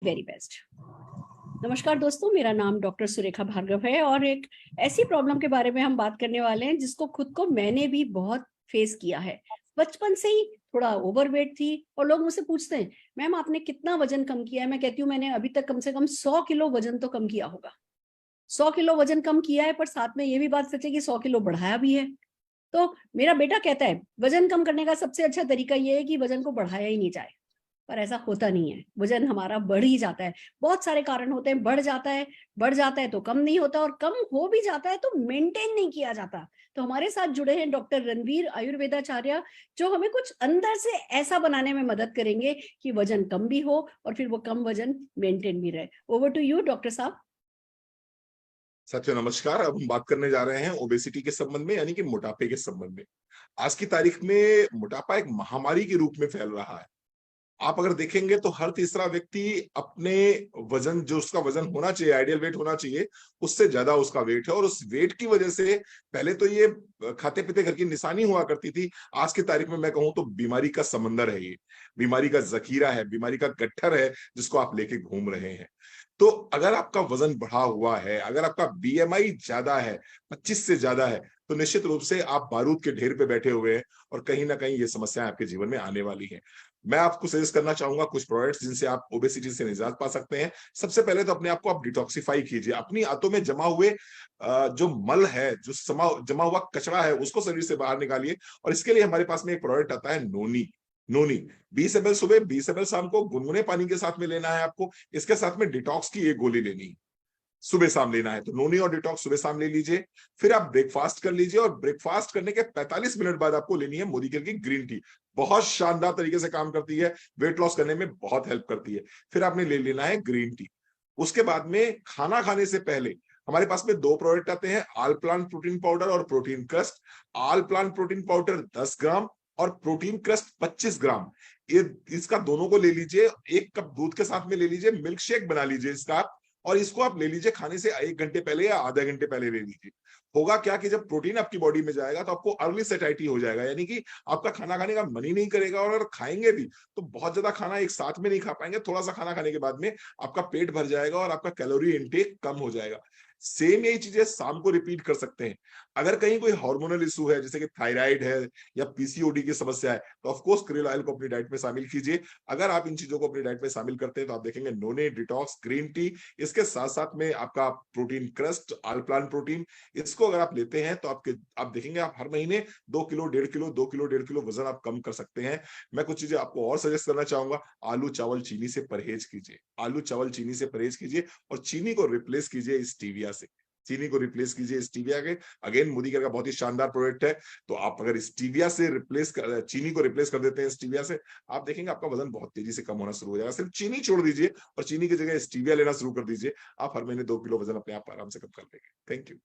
Very best. नमस्कार दोस्तों, मेरा नाम डॉक्टर सुरेखा भार्गव है और एक ऐसी प्रॉब्लम के बारे में हम बात करने वाले हैं जिसको खुद को मैंने भी बहुत फेस किया है। बचपन से ही थोड़ा ओवरवेट थी और लोग मुझसे पूछते हैं, मैम आपने कितना वजन कम किया है? मैं कहती हूँ मैंने अभी तक कम से कम 100 किलो वजन तो कम किया होगा। 100 किलो वजन कम किया है, पर साथ में ये भी बात सच है कि 100 किलो बढ़ाया भी है। तो मेरा बेटा कहता है वजन कम करने का सबसे अच्छा तरीका ये है कि वजन को बढ़ाया ही नहीं जाए, पर ऐसा होता नहीं है। वजन हमारा बढ़ ही जाता है। बहुत सारे कारण होते हैं, बढ़ जाता है तो कम नहीं होता, और कम हो भी जाता है तो मेंटेन नहीं किया जाता। तो हमारे साथ जुड़े हैं डॉक्टर रणवीर आयुर्वेदाचार्य, जो हमें कुछ अंदर से ऐसा बनाने में मदद करेंगे कि वजन कम भी हो और फिर वो कम वजन मेंटेन भी रहे। ओवर टू यू डॉक्टर साहब। साथियों नमस्कार। अब हम बात करने जा रहे हैं ओबेसिटी के संबंध में, यानी कि मोटापे के संबंध में। आज की तारीख में मोटापा एक महामारी के रूप में फैल रहा है। आप अगर देखेंगे तो हर तीसरा व्यक्ति अपने वजन, जो उसका वजन होना चाहिए, आइडियल वेट होना चाहिए, उससे ज्यादा उसका वेट है। और उस वेट की वजह से पहले तो ये खाते पीते घर की निशानी हुआ करती थी। आज की तारीख में मैं कहूं तो बीमारी का समंदर है, ये बीमारी का जखीरा है, बीमारी का गट्ठर है जिसको आप लेके घूम रहे हैं। तो अगर आपका वजन बढ़ा हुआ है, अगर आपका बीएमआई ज्यादा है, 25 से ज्यादा है, तो निश्चित रूप से आप बारूद के ढेर पे बैठे हुए हैं और कहीं ना कहीं ये समस्याएं आपके जीवन में आने वाली हैं। मैं आपको सजेस्ट करना चाहूंगा कुछ प्रोडक्ट्स जिनसे आप ओबेसिटी से निजात पा सकते हैं। सबसे पहले तो अपने आप को आप डिटॉक्सिफाई कीजिए। अपनी आंतों में जमा हुए जो मल है, जो जमा हुआ कचरा है, उसको शरीर से बाहर निकालिए। और इसके लिए हमारे पास में एक प्रोडक्ट आता है नोनी। नोनी 20 ml सुबह, 20 ml शाम को गुनगुने पानी के साथ में लेना है आपको। इसके साथ में डिटॉक्स की एक गोली लेनी है, सुबह शाम लेना है। तो नोनी और डिटॉक्स सुबह शाम ले लीजिए। फिर आप ब्रेकफास्ट कर लीजिए और ब्रेकफास्ट करने के 45 मिनट बाद आपको लेनी है मोदी केयर की ग्रीन टी। बहुत शानदार तरीके से काम करती है, वेट लॉस करने में बहुत हेल्प करती है। फिर आपने ले लेना है ग्रीन टी। उसके बाद में खाना खाने से पहले हमारे पास में दो प्रोडक्ट आते हैं, आल प्लान प्रोटीन पाउडर और प्रोटीन क्रस्ट। आल प्लान प्रोटीन पाउडर 10 ग्राम और प्रोटीन क्रस्ट 25 ग्राम। ये इसका दोनों को ले लीजिए, 1 कप दूध के साथ में ले लीजिए, मिल्क शेक बना लीजिए इसका। और इसको आप ले लीजिए खाने से 1 घंटे पहले या आधा घंटे पहले ले लीजिए। होगा क्या कि जब प्रोटीन आपकी बॉडी में जाएगा तो आपको अर्ली सेटाइटी हो जाएगा, यानी कि आपका खाना खाने का मन ही नहीं करेगा। और अगर खाएंगे भी तो बहुत ज्यादा खाना एक साथ में नहीं खा पाएंगे। थोड़ा सा खाना खाने के बाद में आपका पेट भर जाएगा और आपका कैलोरी इनटेक कम हो जाएगा। सेम यही चीजें शाम को रिपीट कर सकते हैं। अगर कहीं कोई हार्मोनल इशू है, जैसे कि थायराइड है या पीसीओडी की समस्या है, तो ऑफ कोर्स क्रिल ऑयल को अपनी डाइट में शामिल कीजिए। अगर आप इन चीजों को अपनी डाइट में शामिल करते हैं तो आप देखेंगे नोने, डिटॉक्स, ग्रीन टी, इसके साथ साथ में आपका प्रोटीन क्रस्ट, आल्प्लान प्रोटीन, इसको अगर आप लेते हैं तो आप देखेंगे आप हर महीने 2 किलो 1.5 किलो 2 किलो 1.5 किलो वजन आप कम कर सकते हैं। मैं कुछ चीजें आपको और सजेस्ट करना चाहूंगा। आलू चावल चीनी से परहेज कीजिए। आलू चावल चीनी से परहेज कीजिए और चीनी को रिप्लेस कीजिए स्टीविया से। चीनी को रिप्लेस कीजिए स्टीविया के। अगेन मोदी केयर का बहुत ही शानदार प्रोडक्ट है। तो आप अगर स्टीविया से चीनी को रिप्लेस कर देते हैं स्टीविया से, आप देखेंगे आपका वजन बहुत तेजी से कम होना शुरू हो जाएगा। सिर्फ चीनी छोड़ दीजिए और चीनी की जगह स्टीविया लेना शुरू कर दीजिए। आप हर महीने 2 किलो वजन अपने आप आराम से कम कर लेंगे। Thank you.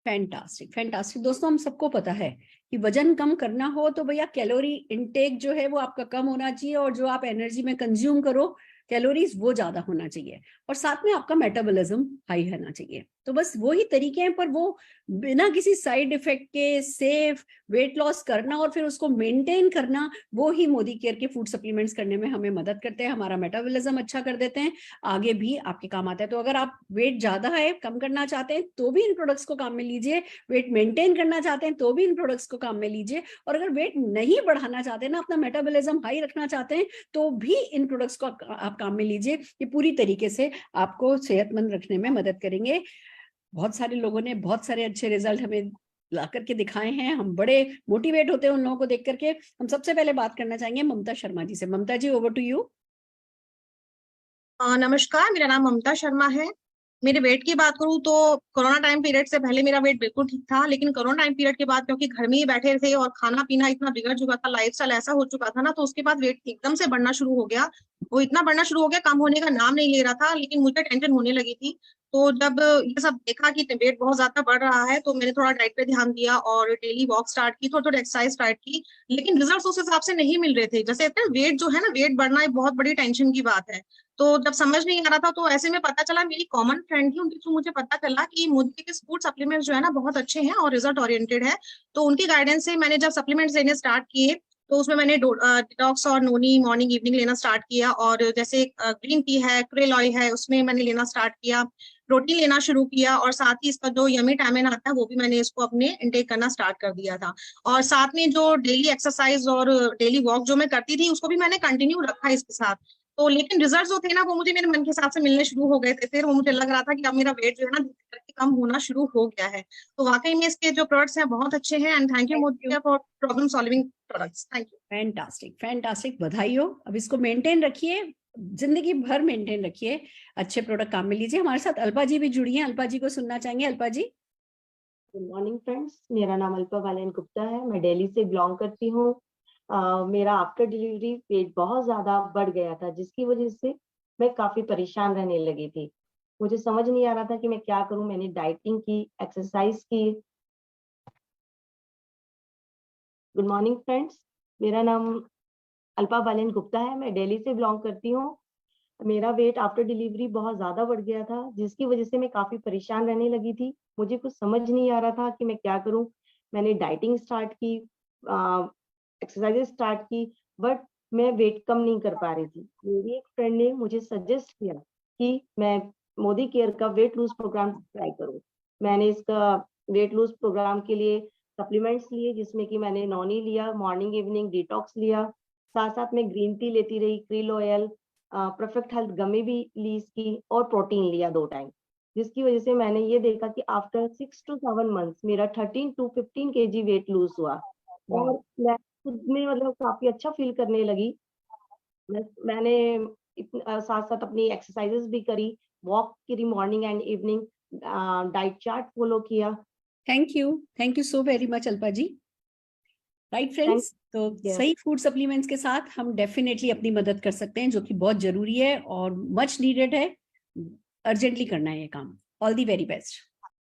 Fantastic fantastic. दोस्तों, हम सबको पता है कि वजन कम करना हो तो भैया कैलोरी इनटेक जो है वो आपका कम होना चाहिए, और जो आप एनर्जी में कंज्यूम करो कैलोरीज वो ज्यादा होना चाहिए, और साथ में आपका मेटाबॉलिज्म हाई होना चाहिए। तो बस वही तरीके हैं, पर वो बिना किसी साइड इफेक्ट के सेफ वेट लॉस करना और फिर उसको मेंटेन करना, वो ही मोदी केयर के फूड सप्लीमेंट्स करने में हमें मदद करते हैं। हमारा मेटाबॉलिज्म अच्छा कर देते हैं, आगे भी आपके काम आता है। तो अगर आप वेट ज्यादा है, कम करना चाहते हैं तो भी इन प्रोडक्ट्स को काम में लीजिए, वेट मेंटेन करना चाहते हैं तो भी इन प्रोडक्ट्स को काम में लीजिए, और अगर वेट नहीं बढ़ाना चाहते ना, अपना मेटाबॉलिज्म हाई रखना चाहते हैं, तो भी इन प्रोडक्ट्स को आप काम में लीजिए। ये पूरी तरीके से आपको सेहतमंद रखने में मदद करेंगे। बहुत सारे लोगों ने बहुत सारे अच्छे रिजल्ट हमें ला करके दिखाए हैं, हम बड़े मोटिवेट होते हैं उन लोगों को देख करके। हम सबसे पहले बात करना चाहेंगे ममता शर्मा जी से। ममता जी, ओवर टू यू। नमस्कार, मेरा नाम ममता शर्मा है। मेरे वेट की बात करूं तो कोरोना टाइम पीरियड से पहले मेरा वेट बिल्कुल ठीक था, लेकिन कोरोना टाइम पीरियड के बाद क्योंकि घर में ही बैठे थे और खाना पीना इतना बिगड़ चुका था, लाइफस्टाइल ऐसा हो चुका था ना, तो उसके बाद वेट एकदम से बढ़ना शुरू हो गया। वो इतना बढ़ना शुरू हो गया, कम होने का नाम नहीं ले रहा था, लेकिन मुझे टेंशन होने लगी थी। तो जब ये सब देखा कि वेट बहुत ज्यादा बढ़ रहा है, तो मैंने थोड़ा डाइट पे ध्यान दिया और डेली वॉक स्टार्ट की, थोड़ी थोड़ी एक्सरसाइज स्टार्ट की। लेकिन रिजल्ट उस हिसाब से नहीं मिल रहे थे। जैसे वेट जो है ना, वेट बढ़ना एक बहुत बड़ी टेंशन की बात है। तो जब समझ नहीं आ रहा था, तो ऐसे में पता चला, मेरी कॉमन फ्रेंड थी, उनके थ्रू मुझे पता चला कि मोदी के फूड सप्लीमेंट्स जो है ना बहुत अच्छे हैं और रिजल्ट ओरिएंटेड है। तो उनकी गाइडेंस से मैंने जब सप्लीमेंट्स लेने स्टार्ट किए, तो उसमें मैंने डिटॉक्स और नोनी मॉर्निंग इवनिंग लेना स्टार्ट किया, और जैसे ग्रीन टी है, क्रेल ऑयल है, उसमें मैंने लेना स्टार्ट किया, प्रोटीन लेना शुरू किया, और साथ ही इसका जो यमी टाइमिन आता है वो भी मैंने इसको अपने इंटेक करना स्टार्ट कर दिया था। और साथ में जो डेली एक्सरसाइज और डेली वॉक जो मैं करती थी उसको भी मैंने कंटिन्यू रखा इसके साथ। तो लेकिन रिजल्ट जो थे ना वो मुझे मेरे मन के हिसाब से मिलने शुरू हो गए थे, फिर वो मुझे लग रहा था कि अब मेरा वेट जो है ना धीरे करके कम होना शुरू हो गया है। तो वाकई में इसके जो प्रोडक्ट्स हैं बहुत अच्छे हैं, and thank you Modi for problem solving products. Thank you. Fantastic, fantastic, बधाई हो। अब इसको मेंटेन रखिए, जिंदगी भर मेंटेन रखिए, अच्छे प्रोडक्ट काम में लीजिए। हमारे साथ अल्पा जी भी जुड़ी हैं, अल्पा जी को सुनना चाहेंगे। अल्पा जी। गुड मॉर्निंग फ्रेंड्स, मेरा नाम अल्पा बालेन गुप्ता है, मैं दिल्ली से बिलोंग करती हूँ। मेरा आफ्टर डिलीवरी वेट बहुत ज्यादा बढ़ गया था, जिसकी वजह से मैं काफी परेशान रहने लगी थी। मुझे समझ नहीं आ रहा था कि मैं क्या करूं। मैंने डाइटिंग की, एक्सरसाइज की। गुड मॉर्निंग फ्रेंड्स, मेरा नाम अल्पा बालेन गुप्ता है, मैं दिल्ली से बिलोंग करती हूँ। मेरा वेट आफ्टर डिलीवरी बहुत ज्यादा बढ़ गया था, जिसकी वजह से मैं काफी परेशान रहने लगी थी। मुझे कुछ समझ नहीं आ रहा था कि मैं क्या करूं। मैंने डाइटिंग स्टार्ट की, एक्सरसाइजेस स्टार्ट की, बट मैं वेट कम नहीं कर पा रही थी। मेरी एक फ्रेंड ने मुझे सजेस्ट किया कि मैं मोदी केयर का वेट लूज प्रोग्राम ट्राई करूं। मैंने इसका वेट लूज प्रोग्राम के लिए सप्लीमेंट्स लिए, जिसमें कि मैंने नॉनी लिया, मॉर्निंग इवनिंग डिटॉक्स लिया, साथ साथ में ग्रीन टी लेती रही, क्रील ऑयल, परफेक्ट हेल्थ गमी भी ली इसकी, और प्रोटीन लिया 2 टाइम। जिसकी वजह से मैंने ये देखा कि आफ्टर 6 to 7 मंथ्स मेरा 13 to 15 kg वेट लूज हुआ, और मैं खुद में मतलब काफी अच्छा फील करने लगी। मैंने साथ साथ अपनी एक्सरसाइजेस भी करी, वॉक करी morning and evening, diet chart follow किया। Thank you so very much Alpa ji. Right friends, तो सही फूड सप्लीमेंट्स के साथ हम डेफिनेटली अपनी मदद कर सकते हैं, जो कि बहुत जरूरी है और मच नीडेड है। अर्जेंटली करना है ये काम। All the very best.